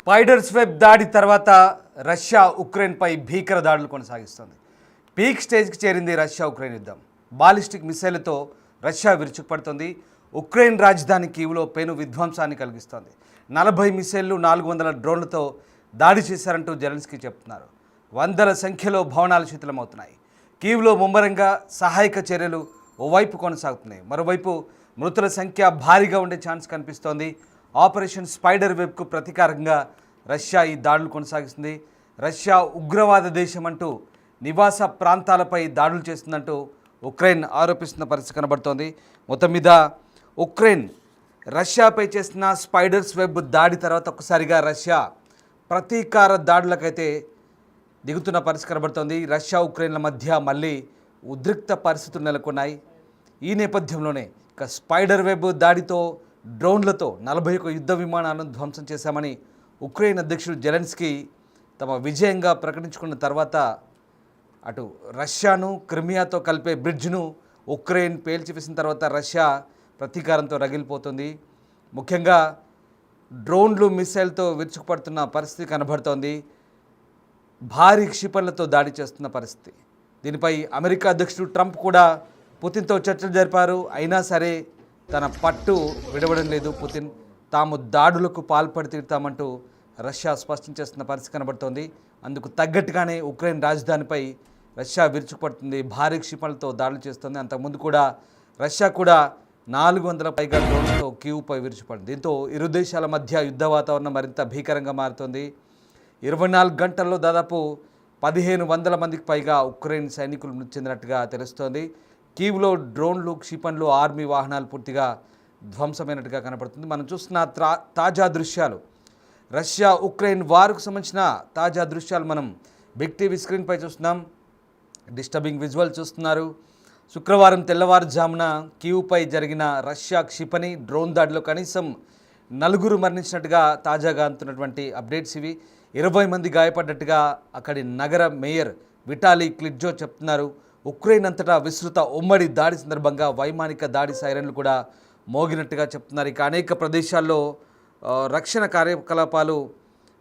Spiders web దాడి తర్వాత Russia ఉక్రెయిన్పై భీకర దాడులు కొనసాగిస్తోంది. పీక్ స్టేజ్కి చేరింది రష్యా ఉక్రెయిన్ యుద్ధం. బాలిస్టిక్ మిసైళ్లతో రష్యా విరుచుకుపడుతోంది. ఉక్రెయిన్ రాజధాని కీవ్లో పెను విధ్వంసాన్ని కలిగిస్తోంది. 40 మిసైళ్లు 400 డ్రోన్లతో దాడి చేశారంటూ జెలెన్స్కీ చెప్తున్నారు. వందల సంఖ్యలో భవనాలు శిథిలమవుతున్నాయి. కీవ్లో ముమ్మరంగా సహాయక చర్యలు ఓవైపు కొనసాగుతున్నాయి. మరోవైపు మృతుల సంఖ్య భారీగా ఉండే ఛాన్స్ కనిపిస్తోంది. ఆపరేషన్ స్పైడర్ వెబ్కు ప్రతీకారంగా రష్యా ఈ దాడులు కొనసాగిస్తుంది. రష్యా ఉగ్రవాద దేశం అంటూ నివాస ప్రాంతాలపై దాడులు చేస్తుందంటూ ఉక్రెయిన్ ఆరోపిస్తున్న పరిస్థితి కనబడుతోంది. మొత్తం మీద ఉక్రెయిన్ రష్యాపై చేసిన స్పైడర్స్ వెబ్ దాడి తర్వాత ఒక్కసారిగా రష్యా ప్రతీకార దాడులకైతే దిగుతున్న పరిస్థితి కనబడుతోంది. రష్యా ఉక్రెయిన్ల మధ్య మళ్ళీ ఉద్రిక్త పరిస్థితులు నెలకొన్నాయి. ఈ నేపథ్యంలోనే ఇక స్పైడర్ వెబ్ దాడితో డ్రోన్లతో 41 యుద్ధ విమానాలను ధ్వంసం చేశామని ఉక్రెయిన్ అధ్యక్షుడు జెలెన్స్కీ తమ విజయంగా ప్రకటించుకున్న తర్వాత అటు రష్యాను క్రిమియాతో కలిపే బ్రిడ్జ్ను ఉక్రెయిన్ పేల్చివేసిన తర్వాత రష్యా ప్రతీకారంతో రగిలిపోతుంది. ముఖ్యంగా డ్రోన్లు మిసైల్తో విరుచుకుపడుతున్న పరిస్థితి కనబడుతోంది. భారీ క్షిపణులతో దాడి చేస్తున్న పరిస్థితి. దీనిపై అమెరికా అధ్యక్షుడు ట్రంప్ కూడా పుతిన్తో చర్చలు జరిపారు. అయినా సరే తన పట్టు విడవడం లేదు పుతిన్. తాము దాడులకు పాల్పడి తీరుతామంటూ రష్యా స్పష్టం చేస్తున్న పరిస్థితి కనబడుతోంది. అందుకు తగ్గట్టుగానే ఉక్రెయిన్ రాజధానిపై రష్యా విరుచుకుపడుతుంది. భారీ క్షిపణులతో దాడులు చేస్తుంది. అంతకుముందు కూడా రష్యా కూడా 400 పైగా డ్రోన్లతో కీవ్పై విరుచుకుపడింది. దీంతో ఇరు దేశాల మధ్య యుద్ధ వాతావరణం మరింత భీకరంగా మారుతోంది. 24 గంటల్లో దాదాపు 1500 మందికి పైగా ఉక్రెయిన్ సైనికులు మృతి చెందినట్టుగా తెలుస్తోంది. కీవ్లో డ్రోన్లు, క్షిపణులు, ఆర్మీ వాహనాలు పూర్తిగా ధ్వంసమైనట్టుగా కనపడుతుంది. మనం చూస్తున్న తాజా దృశ్యాలు, రష్యా ఉక్రెయిన్ వార్కు సంబంధించిన తాజా దృశ్యాలు మనం బిగ్ టీవీ స్క్రీన్పై చూస్తున్నాం. డిస్టర్బింగ్ విజువల్ చూస్తున్నారు. శుక్రవారం తెల్లవారుజామున కీవ్పై జరిగిన రష్యా క్షిపణి డ్రోన్ దాడిలో కనీసం 4 మరణించినట్టుగా తాజాగా అందుతున్నటువంటి అప్డేట్స్ ఇవి. 20 మంది గాయపడ్డట్టుగా అక్కడి నగర మేయర్ విటాలీ క్లిట్జో చెప్తున్నారు. ఉక్రెయిన్ అంతటా విస్తృత ఉమ్మడి దాడి సందర్భంగా వైమానిక దాడి సైరన్లు కూడా మోగినట్టుగా చెప్తున్నారు. ఇక అనేక ప్రదేశాల్లో రక్షణ కార్యకలాపాలు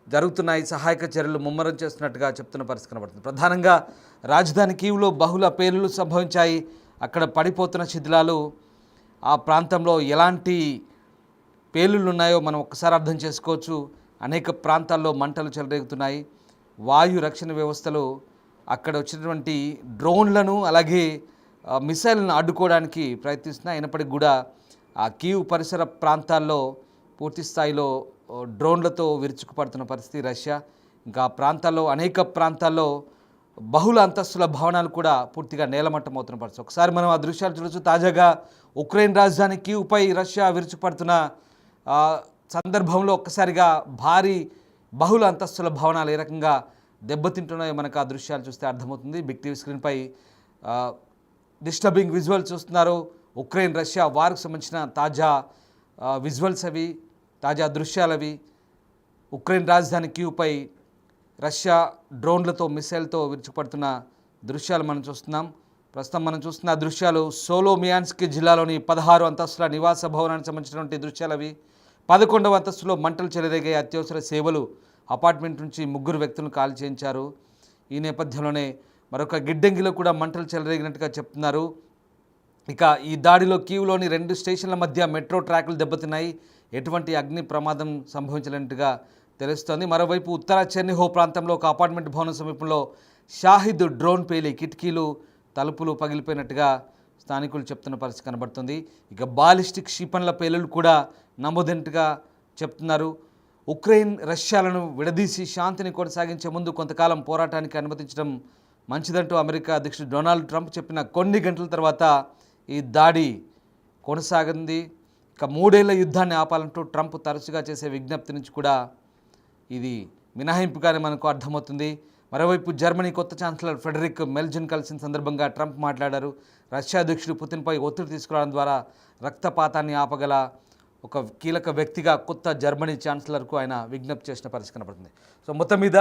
జరుగుతున్నాయి. సహాయక చర్యలు ముమ్మరం చేస్తున్నట్టుగా చెప్తున్న పరిస్థితి కనబడుతుంది. ప్రధానంగా రాజధాని కీవ్లో బహుళ పేలుళ్లు సంభవించాయి. అక్కడ పడిపోతున్న శిథిలాలు, ఆ ప్రాంతంలో ఎలాంటి పేలుళ్ళు ఉన్నాయో మనం ఒక్కసారి అర్థం చేసుకోవచ్చు. అనేక ప్రాంతాల్లో మంటలు చెలరేగుతున్నాయి. వాయు రక్షణ వ్యవస్థలు అక్కడ వచ్చినటువంటి డ్రోన్లను అలాగే మిసైల్ను అడ్డుకోవడానికి ప్రయత్నిస్తున్నాయి. అయినప్పటికీ కూడా ఆ కీవ్ పరిసర ప్రాంతాల్లో పూర్తి స్థాయిలో డ్రోన్లతో విరుచుకుపడుతున్న పరిస్థితి రష్యా. ఇంకా ప్రాంతాల్లో అనేక ప్రాంతాల్లో బహుళ అంతస్తుల భవనాలు కూడా పూర్తిగా నేలమట్టం అవుతున్న పరిస్థితి. ఒకసారి మనం ఆ దృశ్యాలు చూడొచ్చు. తాజాగా ఉక్రెయిన్ రాజధాని కీవ్పై రష్యా విరుచుకుపడుతున్న సందర్భంలో ఒక్కసారిగా భారీ బహుళ అంతస్తుల భవనాలు ఏ రకంగా దెబ్బతింటున్నాయో మనకు ఆ దృశ్యాలు చూస్తే అర్థమవుతుంది. బిగ్ టీవీ స్క్రీన్పై డిస్టర్బింగ్ విజువల్స్ చూస్తున్నారు. ఉక్రెయిన్ రష్యా వార్కు సంబంధించిన తాజా విజువల్స్ అవి, తాజా దృశ్యాలవి. ఉక్రెయిన్ రాజధాని కీవ్పై రష్యా డ్రోన్లతో మిసైల్తో విరుచుకుపడుతున్న దృశ్యాలు మనం చూస్తున్నాం. ప్రస్తుతం మనం చూస్తున్న దృశ్యాలు సోలోమియాన్స్క్ జిల్లాలోని 16 అంతస్తుల నివాస భవనానికి సంబంధించినటువంటి దృశ్యాలు అవి. 11వ అంతస్తులో మంటలు చెలరేగే అత్యవసర సేవలు అపార్ట్మెంట్ నుంచి 3 వ్యక్తులను కాల్ చేయించారు. ఈ నేపథ్యంలోనే మరొక గిడ్డంగిలో కూడా మంటలు చెలరేగినట్టుగా చెప్తున్నారు. ఇక ఈ దాడిలో కీవ్లోని 2 స్టేషన్ల మధ్య మెట్రో ట్రాక్లు దెబ్బతిన్నాయి. ఎటువంటి అగ్ని ప్రమాదం సంభవించినట్టుగా తెలుస్తోంది. మరోవైపు ఉత్తర చెర్నిహో ప్రాంతంలో ఒక అపార్ట్మెంట్ భవనం సమీపంలో షాహిద్ డ్రోన్ పేలి కిటికీలు, తలుపులు పగిలిపోయినట్టుగా స్థానికులు చెప్తున్న పరిస్థితి కనబడుతుంది. ఇక బాలిస్టిక్ క్షిపణుల పేలులు కూడా నమోదైనట్టుగా చెప్తున్నారు. ఉక్రెయిన్ రష్యాలను విడదీసి శాంతిని కొనసాగించే ముందు కొంతకాలం పోరాటానికి అనుమతించడం మంచిదంటూ అమెరికా అధ్యక్షుడు డొనాల్డ్ ట్రంప్ చెప్పిన కొన్ని గంటల తర్వాత ఈ దాడి కొనసాగింది. ఇక 3 ఏళ్ల యుద్ధాన్ని ఆపాలంటూ ట్రంప్ తరచుగా చేసే విజ్ఞప్తి నుంచి కూడా ఇది మినహాయింపుగానే మనకు అర్థమవుతుంది. మరోవైపు జర్మనీ కొత్త ఛాన్సలర్ ఫ్రెడరిక్ మెర్జ్ను కలిసిన సందర్భంగా ట్రంప్ మాట్లాడారు. రష్యా అధ్యక్షుడు పుతిన్పై ఒత్తిడి తీసుకురావడం ద్వారా రక్తపాతాన్ని ఆపగల ఒక కీలక వ్యక్తిగా కొత్త జర్మనీ ఛాన్సలర్కు ఆయన విజ్ఞప్తి చేసిన పరిస్థితి కనబడుతుంది. సో మొత్తం మీద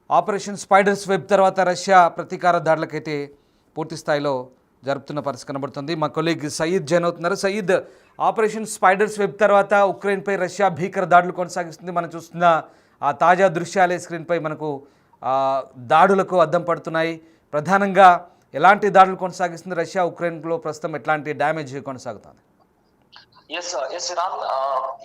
ఆపరేషన్ స్పైడర్స్ వెబ్ తర్వాత రష్యా ప్రతీకార దాడులకైతే పూర్తి స్థాయిలో జరుపుతున్న పరిస్థితి కనబడుతుంది. మా కొలీగ్ సయీద్ జాయిన్ అవుతున్నారు. సయీద్, ఆపరేషన్ స్పైడర్స్ వెబ్ తర్వాత ఉక్రెయిన్పై రష్యా భీకర దాడులు కొనసాగిస్తుంది. మనం చూస్తున్న ఆ తాజా దృశ్యాలే స్క్రీన్పై మనకు దాడులకు అద్దం పడుతున్నాయి. ప్రధానంగా ఎలాంటి దాడులు కొనసాగిస్తుంది రష్యా? ఉక్రెయిన్లో ప్రస్తుతం ఎట్లాంటి డ్యామేజ్ కొనసాగుతుంది? ఎస్ రామ్,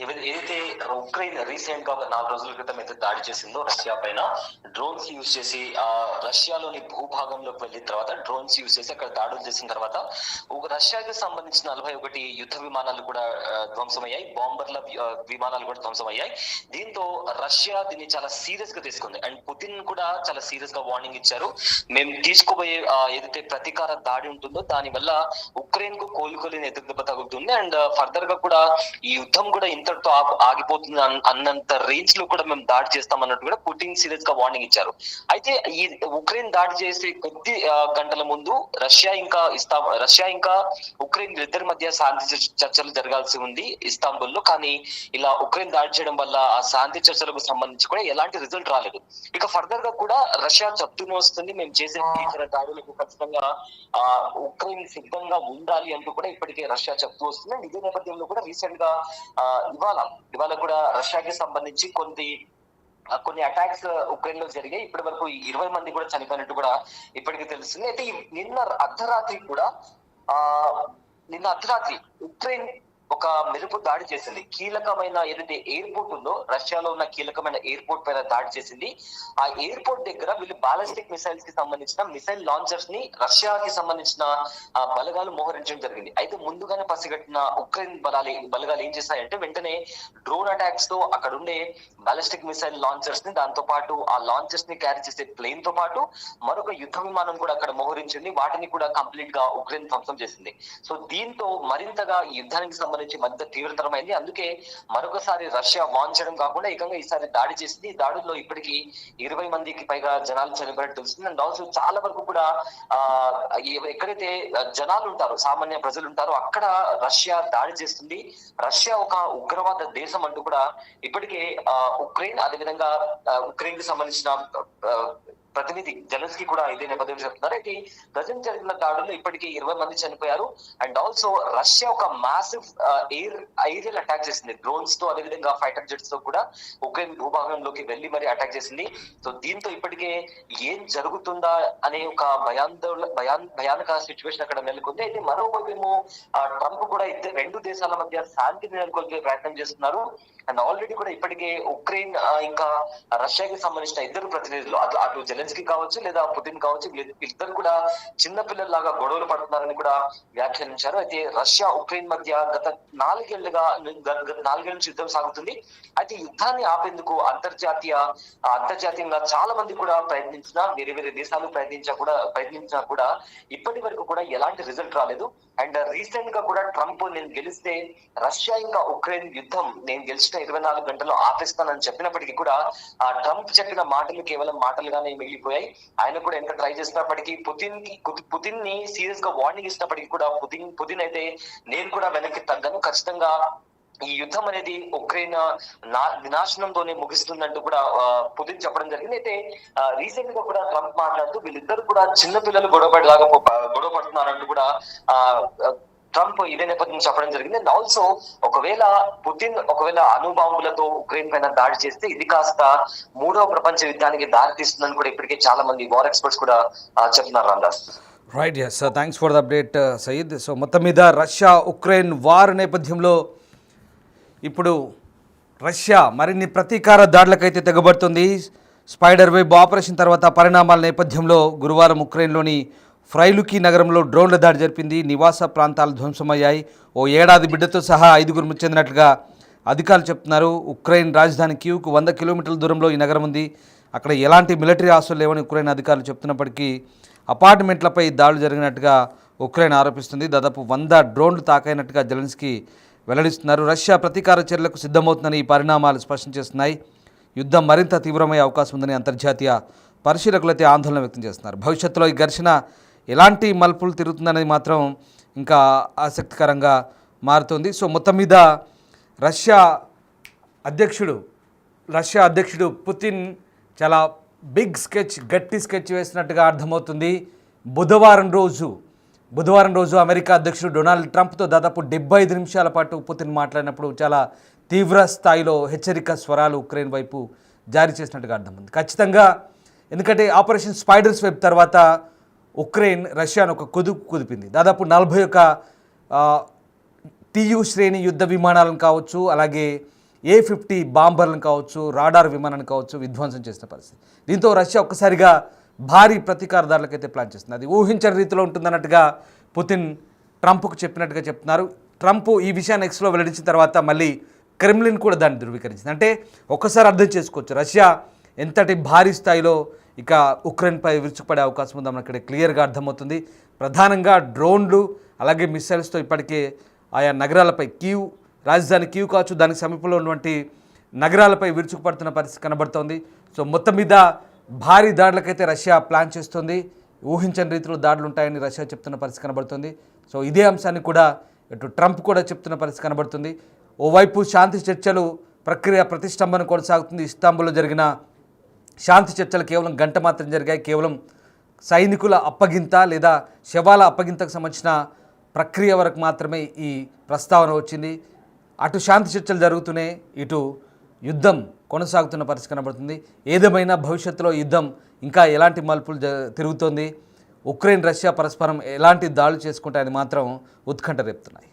ఏదైతే ఉక్రెయిన్ రీసెంట్ గా 4 రోజుల క్రితం అయితే దాడి చేసిందో రష్యా పైన, డ్రోన్స్ యూజ్ చేసి రష్యాలోని భూభాగంలోకి వెళ్ళిన తర్వాత డ్రోన్స్ యూజ్ చేసి అక్కడ దాడులు చేసిన తర్వాత రష్యాకి సంబంధించిన 41 యుద్ధ విమానాలు కూడా ధ్వంసమయ్యాయి, బాంబర్ల విమానాలు కూడా ధ్వంసమయ్యాయి. దీంతో రష్యా దీన్ని చాలా సీరియస్ గా తీసుకుంది. అండ్ పుతిన్ కూడా చాలా సీరియస్ గా వార్నింగ్ ఇచ్చారు. మేము తీసుకోబోయే ఏదైతే ప్రతీకార దాడి ఉంటుందో దాని వల్ల ఉక్రెయిన్ కు కోలుకోలేని ఎదురుదెబ్బ తగులుతుంది. అండ్ ఫర్దర్ గా కూడా ఈ యుద్ధం కూడా ఇంతటితో ఆగిపోతుంది అన్నంత రేంజ్ లో కూడా మేము దాడి చేస్తాం అన్నట్టు కూడా పుటిన్ సీరియస్ గా వార్నింగ్ ఇచ్చారు. అయితే ఈ ఉక్రెయిన్ దాడి చేసే కొద్ది గంటల ముందు రష్యా ఇంకా ఉక్రెయిన్ ఇద్దరి మధ్య శాంతి చర్చలు జరగాల్సి ఉంది ఇస్తాంబుల్ లో. కానీ ఇలా ఉక్రెయిన్ దాడి చేయడం వల్ల ఆ శాంతి చర్చలకు సంబంధించి కూడా ఎలాంటి రిజల్ట్ రాలేదు. ఇక ఫర్దర్ గా కూడా రష్యా చెప్తూనే వస్తుంది, మేము చేసే భీకర దాడులకు ఖచ్చితంగా ఉక్రెయిన్ సిద్ధంగా ఉండాలి అంటూ కూడా ఇప్పటికే రష్యా చెప్తూ వస్తుంది. అండ్ ఇదే నేపథ్యంలో కూడా రీసెంట్ గా ఇవాళ కూడా రష్యాకి సంబంధించి కొన్ని అటాక్స్ ఉక్రెయిన్ లో జరిగాయి. ఇప్పటి వరకు 20 మంది కూడా చనిపోయినట్టు కూడా ఇప్పటికీ తెలుస్తుంది. అయితే నిన్న అర్ధరాత్రి ఉక్రెయిన్ ఒక మెరుపు దాడి చేసింది. కీలకమైన ఏదైతే ఎయిర్పోర్ట్ ఉందో, రష్యాలో ఉన్న కీలకమైన ఎయిర్పోర్ట్ పైన దాడి చేసింది. ఆ ఎయిర్పోర్ట్ దగ్గర వీళ్ళు బాలిస్టిక్ మిసైల్స్ కి సంబంధించిన మిసైల్ లాంచర్స్ ని రష్యాకి సంబంధించిన బలగాలు మోహరించడం జరిగింది. అయితే ముందుగానే పసిగట్టిన ఉక్రెయిన్ బలగాలు ఏం చేశాయంటే వెంటనే డ్రోన్ అటాక్స్ తో అక్కడ ఉండే బాలిస్టిక్ మిసైల్ లాంచర్స్ ని, దాంతో పాటు ఆ లాంచర్స్ ని క్యారీ చేసే ప్లేన్ తో పాటు మరొక యుద్ధ విమానం కూడా అక్కడ మోహరించింది. వాటిని కూడా కంప్లీట్ గా ఉక్రెయిన్ ధ్వంసం చేసింది. సో దీంతో మరింతగా ఈ యుద్ధానికి సంబంధించి మరింత తీవ్రతరమైంది. అందుకే మరొకసారి రష్యా వాన్ చేయడం కాకుండా ఏకంగా ఈసారి దాడి చేసింది. ఈ దాడుల్లో ఇప్పటికీ 20 మందికి పైగా జనాలు చనిపోయినట్టు తెలుస్తుంది. అండ్ ఆల్సో చాలా వరకు కూడా ఎక్కడైతే జనాలు ఉంటారో, సామాన్య ప్రజలు ఉంటారో అక్కడ రష్యా దాడి చేస్తుంది. రష్యా ఒక ఉగ్రవాద దేశం అంటూ కూడా ఇప్పటికే ఉక్రెయిన్, అదేవిధంగా ఉక్రెయిన్ కి సంబంధించిన ప్రతినిధి జెలెన్స్కీ కూడా ఇదే నేపథ్యంలో చెప్తున్నారు. అయితే ప్రజెంట్ జరిగిన దాడుల్లో ఇప్పటికీ 20 మంది చనిపోయారు. అండ్ ఆల్సో రష్యా ఒక మాసివ్ ఏరియల్ అటాక్ చేసింది డ్రోన్స్ తో, అదేవిధంగా ఫైటర్ జెట్స్ తో కూడా ఉక్రెయిన్ భూభాగంలోకి వెళ్లి మరి అటాక్ చేసింది. సో దీంతో ఇప్పటికే ఏం జరుగుతుందా అనే ఒక భయానక సిచ్యువేషన్ అక్కడ నెలకొంది. అయితే మరోవైపు ఏమో ట్రంప్ కూడా రెండు దేశాల మధ్య శాంతిని నెలకొల్పే ప్రయత్నం చేస్తున్నారు. అండ్ ఆల్రెడీ కూడా ఇప్పటికే ఉక్రెయిన్ ఇంకా రష్యాకి సంబంధించిన ఇద్దరు ప్రతినిధులు, అటు జెలెన్స్కీ కావచ్చు లేదా పుతిన్ కావచ్చు, ఇద్దరు కూడా చిన్న పిల్లల్లాగా గొడవలు పడుతున్నారని కూడా వ్యాఖ్యానించారు. అయితే రష్యా ఉక్రెయిన్ మధ్య గత 4 ఏళ్ల నుంచి యుద్ధం సాగుతుంది. అయితే యుద్ధాన్ని ఆపేందుకు అంతర్జాతీయంగా చాలా మంది కూడా ప్రయత్నించినా, వేరే దేశాలు ప్రయత్నించినా కూడా ఇప్పటి వరకు కూడా ఎలాంటి రిజల్ట్ రాలేదు. అండ్ రీసెంట్ గా కూడా ట్రంప్ నేను గెలిస్తే రష్యా ఇంకా ఉక్రెయిన్ యుద్ధం నేను గెలిచిన 24 గంటల్లో ఆపేస్తానని చెప్పినప్పటికీ కూడా ఆ ట్రంప్ చెప్పిన మాటలు కేవలం మాటలుగానే మిగిలిపోయాయి. ఆయన కూడా ఎంత ట్రై చేసినప్పటికీ పుతిన్ ని సీరియస్ గా వార్నింగ్ ఇచ్చినప్పటికీ కూడా పుతిన్ అయితే నేను కూడా వెనక్కి తగ్గను, ఖచ్చితంగా ఈ యుద్ధం అనేది ఉక్రెయిన్ వినాశనంతోనే ముగిస్తుందంటూ కూడా పుతిన్ చెప్పడం జరిగింది. అయితే రీసెంట్ గా కూడా ట్రంప్ మాట్లాడుతూ వీళ్ళిద్దరు కూడా చిన్న పిల్లలు గొడవ పడుతున్నారంటూ కూడా ట్రంప్ ఇదే నేపథ్యం చెప్పడం జరిగింది. అండ్ ఆల్సో ఒకవేళ అణుబాంబులతో ఉక్రెయిన్ పైన దాడి చేస్తే ఇది కాస్త 3వ ప్రపంచ యుద్ధానికి దారి తీస్తుందని కూడా ఇప్పటికే చాలా మంది వార్ ఎక్స్పర్ట్స్ కూడా చెప్తున్నారు. Ramdas, right, yes, thanks for the update Sayeed. So మొత్తం మీద రష్యా ఉక్రెయిన్ వార్ నేపథ్యంలో ఇప్పుడు రష్యా మరిన్ని ప్రతీకార దాడులకైతే తెగబడుతుంది. స్పైడర్ వెబ్ ఆపరేషన్ తర్వాత పరిణామాల నేపథ్యంలో గురువారం ఉక్రెయిన్లోని ఫ్రైలుకీ నగరంలో డ్రోన్ల దాడి జరిపింది. నివాస ప్రాంతాలు ధ్వంసమయ్యాయి. ఓ ఏడాది బిడ్డతో సహా 5గురు మృతి చెందినట్లుగా అధికారులు చెప్తున్నారు. ఉక్రెయిన్ రాజధాని కీవ్కు 100 కిలోమీటర్ల దూరంలో ఈ నగరం ఉంది. అక్కడ ఎలాంటి మిలిటరీ ఆస్తులు లేవని ఉక్రెయిన్ అధికారులు చెప్తున్నప్పటికీ అపార్ట్మెంట్లపై దాడులు జరిగినట్టుగా ఉక్రెయిన్ ఆరోపిస్తుంది. దాదాపు 100 డ్రోన్లు తాకైనట్టుగా జెలెన్స్కీ వెల్లడిస్తున్నారు. రష్యా ప్రతీకార చర్యలకు సిద్ధమవుతుందని ఈ పరిణామాలు స్పష్టం చేస్తున్నాయి. యుద్ధం మరింత తీవ్రమయ్యే అవకాశం ఉందని అంతర్జాతీయ పరిశీలకులైతే ఆందోళన వ్యక్తం చేస్తున్నారు. భవిష్యత్తులో ఈ ఘర్షణ ఎలాంటి మలుపులు తిరుగుతుందనేది మాత్రం ఇంకా ఆసక్తికరంగా మారుతుంది. సో మొత్తం మీద రష్యా అధ్యక్షుడు పుతిన్ చాలా గట్టి స్కెచ్ వేసినట్టుగా అర్థమవుతుంది. బుధవారం రోజు బుధవారం రోజు అమెరికా అధ్యక్షుడు డొనాల్డ్ ట్రంప్తో దాదాపు 75 నిమిషాల పాటు పుతిన్ మాట్లాడినప్పుడు చాలా తీవ్ర స్థాయిలో హెచ్చరిక స్వరాలు ఉక్రెయిన్ వైపు జారీ చేసినట్టుగా అర్థమైంది. ఖచ్చితంగా ఎందుకంటే ఆపరేషన్ స్పైడర్స్ వెబ్ తర్వాత ఉక్రెయిన్ రష్యాను ఒక కుదిపింది. దాదాపు 41 TU శ్రేణి యుద్ధ విమానాలను కావచ్చు, అలాగే A-50 బాంబర్లను కావచ్చు, రాడార్ విమానాలను కావచ్చు విధ్వంసం చేసిన పరిస్థితి. దీంతో రష్యా ఒక్కసారిగా భారీ ప్రతీకార దాడులకైతే ప్లాన్ చేస్తుంది. అది ఊహించని రీతిలో ఉంటుందన్నట్టుగా పుతిన్ ట్రంప్కు చెప్పినట్టుగా చెప్తున్నారు. ట్రంప్ ఈ విషయాన్ని ఎక్స్లో వెల్లడించిన తర్వాత మళ్ళీ క్రెమ్లిన్ కూడా దాన్ని ధృవీకరించింది. అంటే ఒక్కసారి అర్థం చేసుకోవచ్చు రష్యా ఎంతటి భారీ స్థాయిలో ఇక ఉక్రెయిన్పై విరుచుకుపడే అవకాశం ఉందని అక్కడ క్లియర్గా అర్థమవుతుంది. ప్రధానంగా డ్రోన్లు అలాగే మిసైల్స్తో ఇప్పటికే ఆయా నగరాలపై రాజధాని కీవ్ కావచ్చు, దానికి సమీపంలో ఉన్నటువంటి నగరాలపై విరుచుకుపడుతున్న పరిస్థితి కనబడుతోంది. సో మొత్తం మీద భారీ దాడులకైతే రష్యా ప్లాన్ చేస్తుంది. ఊహించని రీతిలో దాడులు ఉంటాయని రష్యా చెప్తున్న పరిస్థితి కనబడుతుంది. సో ఇదే అంశాన్ని కూడా ఇటు ట్రంప్ కూడా చెప్తున్న పరిస్థితి కనబడుతుంది. ఓవైపు శాంతి చర్చలు ప్రక్రియ ప్రతిష్టంభన కొనసాగుతుంది. ఇస్తాంబుల్లో జరిగిన శాంతి చర్చలు కేవలం గంట మాత్రం జరిగాయి. కేవలం సైనికుల అప్పగింత లేదా శవాల అప్పగింతకు సంబంధించిన ప్రక్రియ వరకు మాత్రమే ఈ ప్రస్తావన వచ్చింది. అటు శాంతి చర్చలు జరుగుతూనే ఇటు యుద్ధం కొనసాగుతున్న పరిస్థితి కనబడుతుంది. ఏదేమైనా భవిష్యత్తులో యుద్ధం ఇంకా ఎలాంటి మలుపులు తిరుగుతోంది, ఉక్రెయిన్ రష్యా పరస్పరం ఎలాంటి దాడులు చేసుకుంటాయని మాత్రం ఉత్కంఠ రేపుతున్నాయి.